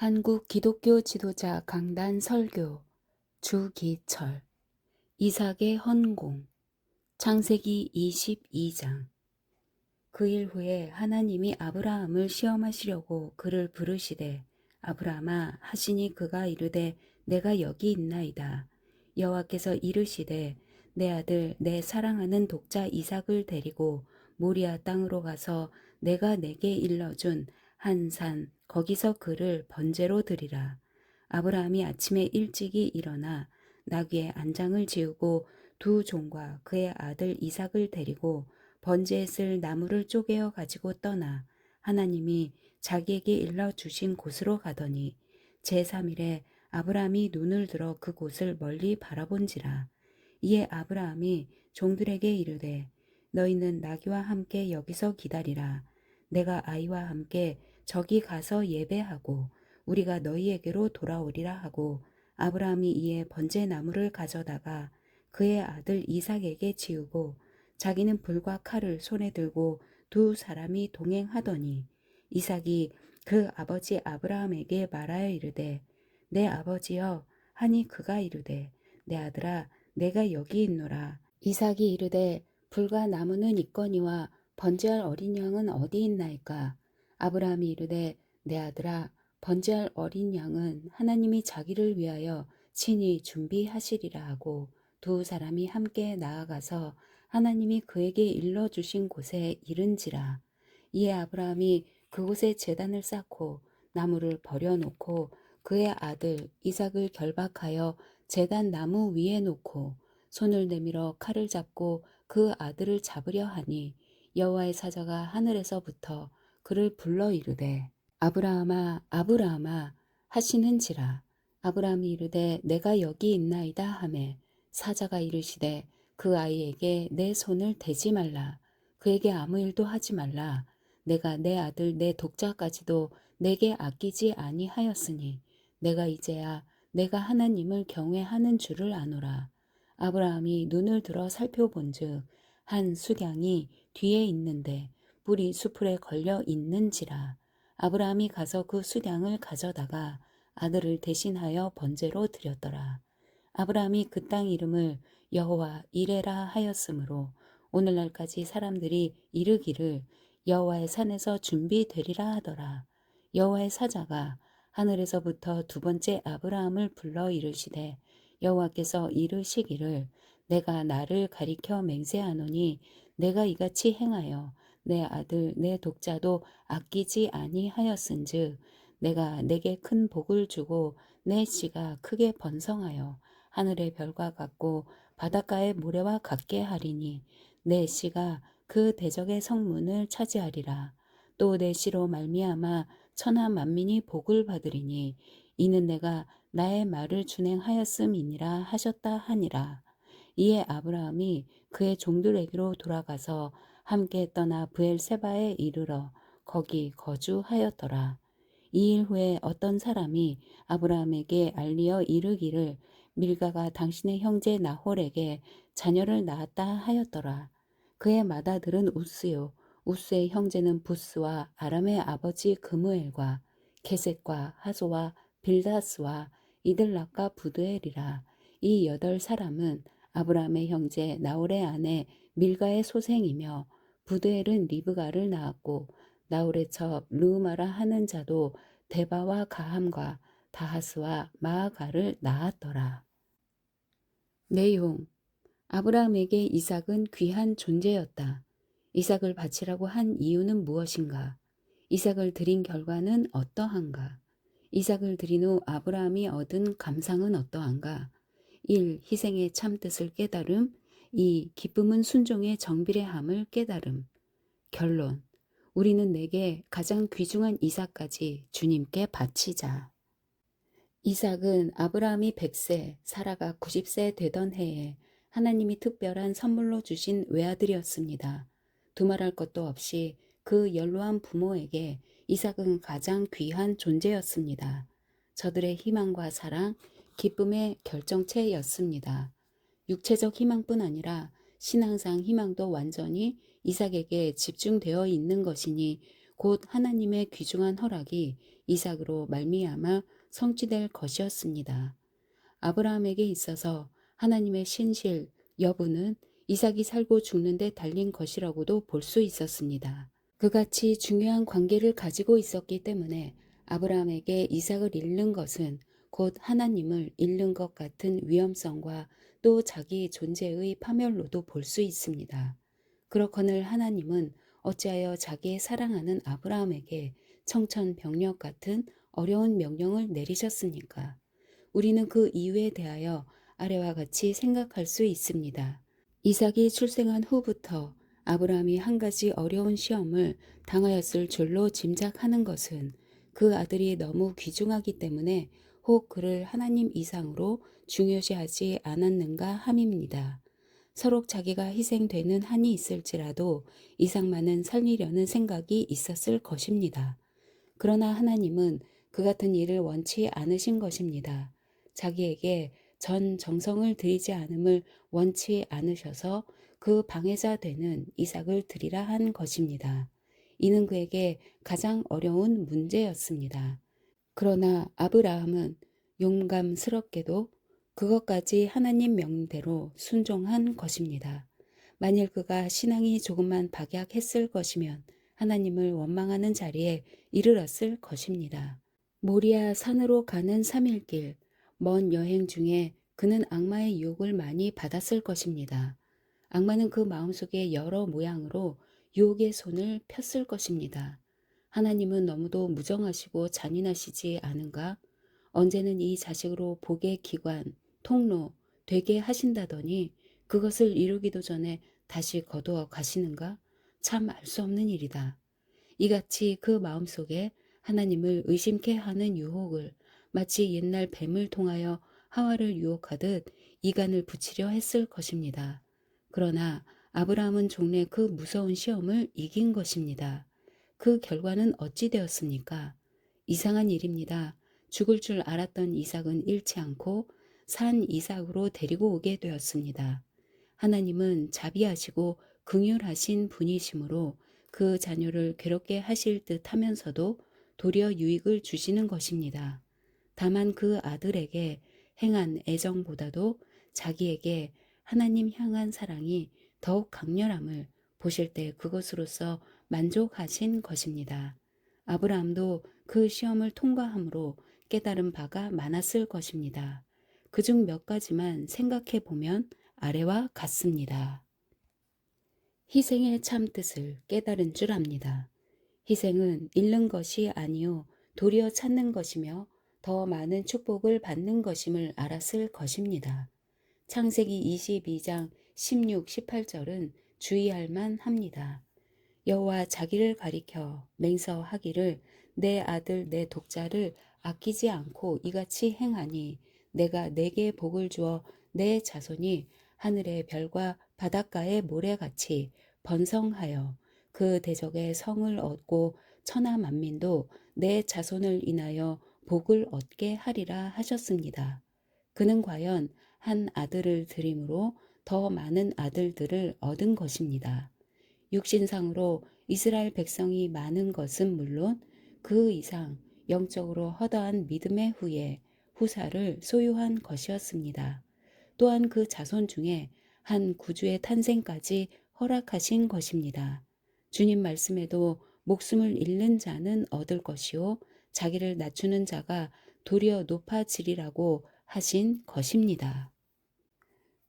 한국 기독교 지도자 강단 설교 주기철 이삭의 헌공 창세기 22장. 그 일 후에 하나님이 아브라함을 시험하시려고 그를 부르시되 아브라함아 하시니 그가 이르되 내가 여기 있나이다. 여호와께서 이르시되 내 아들 내 사랑하는 독자 이삭을 데리고 모리아 땅으로 가서 내가 내게 일러준 한 산 거기서 그를 번제로 드리라. 아브라함이 아침에 일찍이 일어나 나귀의 안장을 지우고 두 종과 그의 아들 이삭을 데리고 번제에 쓸 나무를 쪼개어 가지고 떠나 하나님이 자기에게 일러 주신 곳으로 가더니 제3일에 아브라함이 눈을 들어 그 곳을 멀리 바라본지라. 이에 아브라함이 종들에게 이르되 너희는 나귀와 함께 여기서 기다리라. 내가 아이와 함께 저기 가서 예배하고 우리가 너희에게로 돌아오리라 하고 아브라함이 이에 번제 나무를 가져다가 그의 아들 이삭에게 지우고 자기는 불과 칼을 손에 들고 두 사람이 동행하더니 이삭이 그 아버지 아브라함에게 말하여 이르되 내 아버지여 하니 그가 이르되 내 아들아 내가 여기 있노라. 이삭이 이르되 불과 나무는 있거니와 번제할 어린 양은 어디 있나이까. 아브라함이 이르되 내 아들아 번제할 어린 양은 하나님이 자기를 위하여 친히 준비하시리라 하고 두 사람이 함께 나아가서 하나님이 그에게 일러주신 곳에 이른지라. 이에 아브라함이 그곳에 제단을 쌓고 나무를 버려놓고 그의 아들 이삭을 결박하여 제단 나무 위에 놓고 손을 내밀어 칼을 잡고 그 아들을 잡으려 하니 여호와의 사자가 하늘에서부터 그를 불러 이르되 아브라함아 아브라함아 하시는지라. 아브라함이 이르되 내가 여기 있나이다 하매 사자가 이르시되 그 아이에게 내 손을 대지 말라. 그에게 아무 일도 하지 말라. 내가 내 아들 내 독자까지도 내게 아끼지 아니하였으니 내가 이제야 내가 하나님을 경외하는 줄을 아노라. 아브라함이 눈을 들어 살펴본즉 한 수량이 뒤에 있는데 뿔이 수풀에 걸려 있는지라. 아브라함이 가서 그 수량을 가져다가 아들을 대신하여 번제로 드렸더라. 아브라함이 그 땅 이름을 여호와 이레라 하였으므로 오늘날까지 사람들이 이르기를 여호와의 산에서 준비되리라 하더라. 여호와의 사자가 하늘에서부터 두 번째 아브라함을 불러 이르시되 여호와께서 이르시기를 내가 나를 가리켜 맹세하노니 내가 이같이 행하여 내 아들 내 독자도 아끼지 아니하였은즉 내가 내게 큰 복을 주고 내 씨가 크게 번성하여 하늘의 별과 같고 바닷가의 모래와 같게 하리니 내 씨가 그 대적의 성문을 차지하리라. 또 내 씨로 말미암아 천하 만민이 복을 받으리니 이는 내가 나의 말을 준행하였음이니라 하셨다 하니라. 이에 아브라함이 그의 종들에게로 돌아가서 함께 떠나 브엘세바에 이르러 거기 거주하였더라. 이 일 후에 어떤 사람이 아브라함에게 알리어 이르기를 밀가가 당신의 형제 나홀에게 자녀를 낳았다 하였더라. 그의 맏아들은 우스요 우스의 형제는 부스와 아람의 아버지 그무엘과 게셋과 하소와 빌다스와 이들락과 부드엘이라. 이 8사람은 아브라함의 형제 나홀의 아내 밀가의 소생이며 부드엘은 리브가를 낳았고 나홀의 첩 르우마라 하는 자도 데바와 가함과 다하스와 마아가를 낳았더라. 내용: 아브라함에게 이삭은 귀한 존재였다. 이삭을 바치라고 한 이유는 무엇인가? 이삭을 드린 결과는 어떠한가? 이삭을 드린 후 아브라함이 얻은 감상은 어떠한가? 1. 희생의 참뜻을 깨달음. 2. 기쁨은 순종의 정비례함을 깨달음. 결론: 우리는 내게 가장 귀중한 이삭까지 주님께 바치자. 이삭은 아브라함이 100세, 사라가 90세 되던 해에 하나님이 특별한 선물로 주신 외아들이었습니다. 두말할 것도 없이 그 연로한 부모에게 이삭은 가장 귀한 존재였습니다. 저들의 희망과 사랑, 기쁨의 결정체였습니다. 육체적 희망뿐 아니라 신앙상 희망도 완전히 이삭에게 집중되어 있는 것이니 곧 하나님의 귀중한 허락이 이삭으로 말미암아 성취될 것이었습니다. 아브라함에게 있어서 하나님의 신실 여부는 이삭이 살고 죽는 데 달린 것이라고도 볼 수 있었습니다. 그같이 중요한 관계를 가지고 있었기 때문에 아브라함에게 이삭을 잃는 것은 곧 하나님을 잃는 것 같은 위험성과 또 자기 존재의 파멸로도 볼 수 있습니다. 그렇거늘 하나님은 어찌하여 자기의 사랑하는 아브라함에게 청천벽력 같은 어려운 명령을 내리셨습니까? 우리는 그 이유에 대하여 아래와 같이 생각할 수 있습니다. 이삭이 출생한 후부터 아브라함이 한 가지 어려운 시험을 당하였을 줄로 짐작하는 것은 그 아들이 너무 귀중하기 때문에 혹 그를 하나님 이상으로 중요시하지 않았는가 함입니다. 서로 자기가 희생되는 한이 있을지라도 이삭만은 살리려는 생각이 있었을 것입니다. 그러나 하나님은 그 같은 일을 원치 않으신 것입니다. 자기에게 전 정성을 들이지 않음을 원치 않으셔서 그 방해자 되는 이삭을 드리라 한 것입니다. 이는 그에게 가장 어려운 문제였습니다. 그러나 아브라함은 용감스럽게도 그것까지 하나님 명대로 순종한 것입니다. 만일 그가 신앙이 조금만 박약했을 것이면 하나님을 원망하는 자리에 이르렀을 것입니다. 모리아 산으로 가는 3일길, 먼 여행 중에 그는 악마의 유혹을 많이 받았을 것입니다. 악마는 그 마음속에 여러 모양으로 유혹의 손을 폈을 것입니다. 하나님은 너무도 무정하시고 잔인하시지 않은가? 언제는 이 자식으로 복의 기관, 통로 되게 하신다더니 그것을 이루기도 전에 다시 거두어 가시는가? 참 알 수 없는 일이다. 이같이 그 마음속에 하나님을 의심케 하는 유혹을 마치 옛날 뱀을 통하여 하와를 유혹하듯 이간을 붙이려 했을 것입니다. 그러나 아브라함은 종래 그 무서운 시험을 이긴 것입니다. 그 결과는 어찌 되었습니까? 이상한 일입니다. 죽을 줄 알았던 이삭은 잃지 않고 산 이삭으로 데리고 오게 되었습니다. 하나님은 자비하시고 긍휼하신 분이시므로 그 자녀를 괴롭게 하실 듯 하면서도 도리어 유익을 주시는 것입니다. 다만 그 아들에게 행한 애정보다도 자기에게 하나님 향한 사랑이 더욱 강렬함을 보실 때 그것으로서 만족하신 것입니다. 아브라함도 그 시험을 통과함으로 깨달은 바가 많았을 것입니다. 그중 몇 가지만 생각해 보면 아래와 같습니다. 희생의 참 뜻을 깨달은 줄 압니다. 희생은 잃는 것이 아니요 도리어 찾는 것이며 더 많은 축복을 받는 것임을 알았을 것입니다. 창세기 22장 16, 18절은 주의할 만합니다. 여호와 자기를 가리켜 맹서하기를 내 아들 내 독자를 아끼지 않고 이같이 행하니 내가 내게 복을 주어 내 자손이 하늘의 별과 바닷가의 모래같이 번성하여 그 대적의 성을 얻고 천하 만민도 내 자손을 인하여 복을 얻게 하리라 하셨습니다. 그는 과연 한 아들을 드림으로 더 많은 아들들을 얻은 것입니다. 육신상으로 이스라엘 백성이 많은 것은 물론 그 이상 영적으로 허다한 믿음의 후사를 소유한 것이었습니다. 또한 그 자손 중에 한 구주의 탄생까지 허락하신 것입니다. 주님 말씀에도 목숨을 잃는 자는 얻을 것이요 자기를 낮추는 자가 도리어 높아지리라고 하신 것입니다.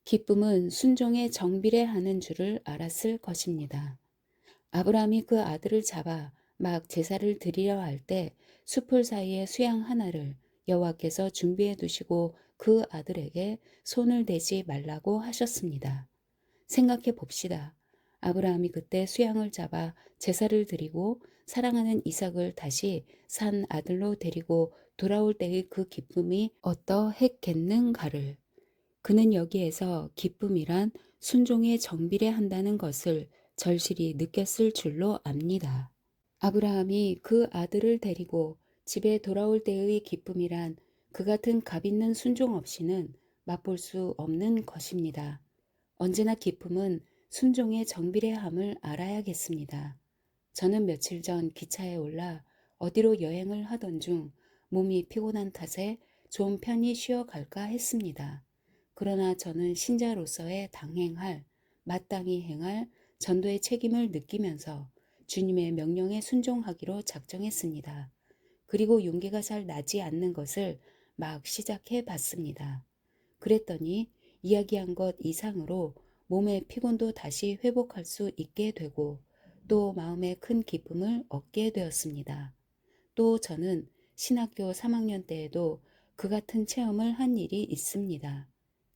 기쁨은 순종에 정비례하는 줄을 알았을 것입니다. 아브라함이 그 아들을 잡아 막 제사를 드리려 할 때 숫풀 사이에 수양 하나를 여호와께서 준비해 두시고 그 아들에게 손을 대지 말라고 하셨습니다. 생각해 봅시다. 아브라함이 그때 수양을 잡아 제사를 드리고 사랑하는 이삭을 다시 산 아들로 데리고 돌아올 때의 그 기쁨이 어떠했겠는가를. 그는 여기에서 기쁨이란 순종에 정비례한다는 것을 절실히 느꼈을 줄로 압니다. 아브라함이 그 아들을 데리고 집에 돌아올 때의 기쁨이란 그 같은 값 있는 순종 없이는 맛볼 수 없는 것입니다. 언제나 기쁨은 순종의 정비례함을 알아야겠습니다. 저는 며칠 전 기차에 올라 어디로 여행을 하던 중 몸이 피곤한 탓에 좀 편히 쉬어갈까 했습니다. 그러나 저는 신자로서의 당행할, 마땅히 행할 전도의 책임을 느끼면서 주님의 명령에 순종하기로 작정했습니다. 그리고 용기가 잘 나지 않는 것을 막 시작해 봤습니다. 그랬더니 이야기한 것 이상으로 몸의 피곤도 다시 회복할 수 있게 되고 또 마음에 큰 기쁨을 얻게 되었습니다. 또 저는 신학교 3학년 때에도 그 같은 체험을 한 일이 있습니다.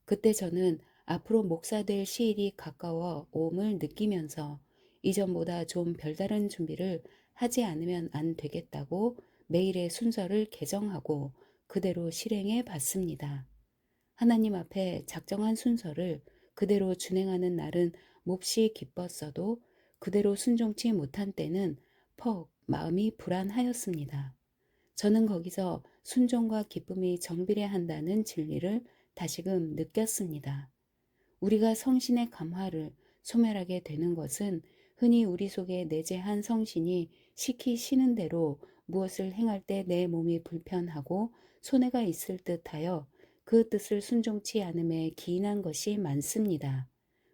그때 저는 앞으로 목사 될 시일이 가까워 오음을 느끼면서 이전보다 좀 별다른 준비를 하지 않으면 안 되겠다고 매일의 순서를 개정하고 그대로 실행해 봤습니다. 하나님 앞에 작정한 순서를 그대로 준행하는 날은 몹시 기뻤어도 그대로 순종치 못한 때는 퍽 마음이 불안하였습니다. 저는 거기서 순종과 기쁨이 정비례한다는 진리를 다시금 느꼈습니다. 우리가 성신의 감화를 소멸하게 되는 것은 흔히 우리 속에 내재한 성신이 시키시는 대로 무엇을 행할 때 내 몸이 불편하고 손해가 있을 듯하여 그 뜻을 순종치 않음에 기인한 것이 많습니다.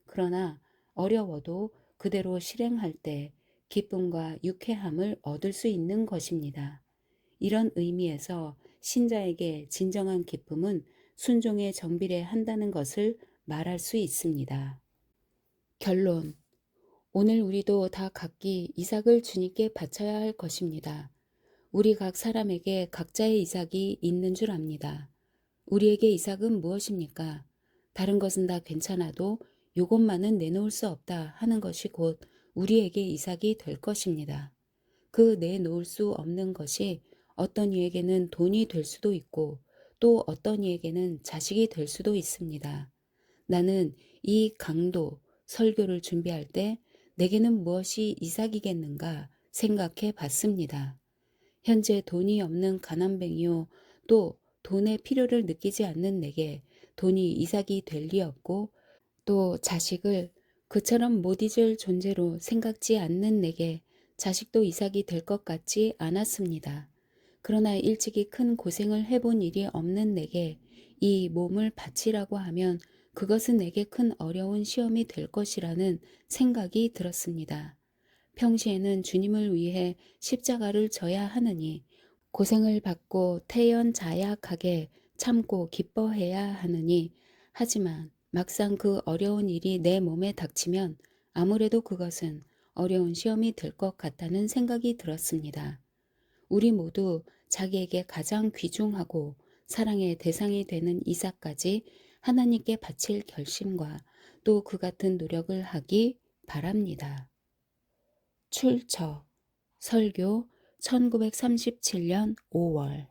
그러나 어려워도 그대로 실행할 때 기쁨과 유쾌함을 얻을 수 있는 것입니다. 이런 의미에서 신자에게 진정한 기쁨은 순종에 정비례한다는 것을 말할 수 있습니다. 결론. 오늘 우리도 다 각기 이삭을 주님께 바쳐야 할 것입니다. 우리 각 사람에게 각자의 이삭이 있는 줄 압니다. 우리에게 이삭은 무엇입니까? 다른 것은 다 괜찮아도 이것만은 내놓을 수 없다 하는 것이 곧 우리에게 이삭이 될 것입니다. 그 내놓을 수 없는 것이 어떤 이에게는 돈이 될 수도 있고 또 어떤 이에게는 자식이 될 수도 있습니다. 나는 이 강도 설교를 준비할 때 내게는 무엇이 이삭이겠는가 생각해 봤습니다. 현재 돈이 없는 가난뱅이요 또 돈의 필요를 느끼지 않는 내게 돈이 이삭이 될 리 없고 또 자식을 그처럼 못 잊을 존재로 생각지 않는 내게 자식도 이삭이 될 것 같지 않았습니다. 그러나 일찍이 큰 고생을 해본 일이 없는 내게 이 몸을 바치라고 하면 그것은 내게 큰 어려운 시험이 될 것이라는 생각이 들었습니다. 평시에는 주님을 위해 십자가를 져야 하느니 고생을 받고 태연자약하게 참고 기뻐해야 하느니 하지만 막상 그 어려운 일이 내 몸에 닥치면 아무래도 그것은 어려운 시험이 될 것 같다는 생각이 들었습니다. 우리 모두 자기에게 가장 귀중하고 사랑의 대상이 되는 이삭까지 하나님께 바칠 결심과 또 그 같은 노력을 하기 바랍니다. 출처 설교 1937년 5월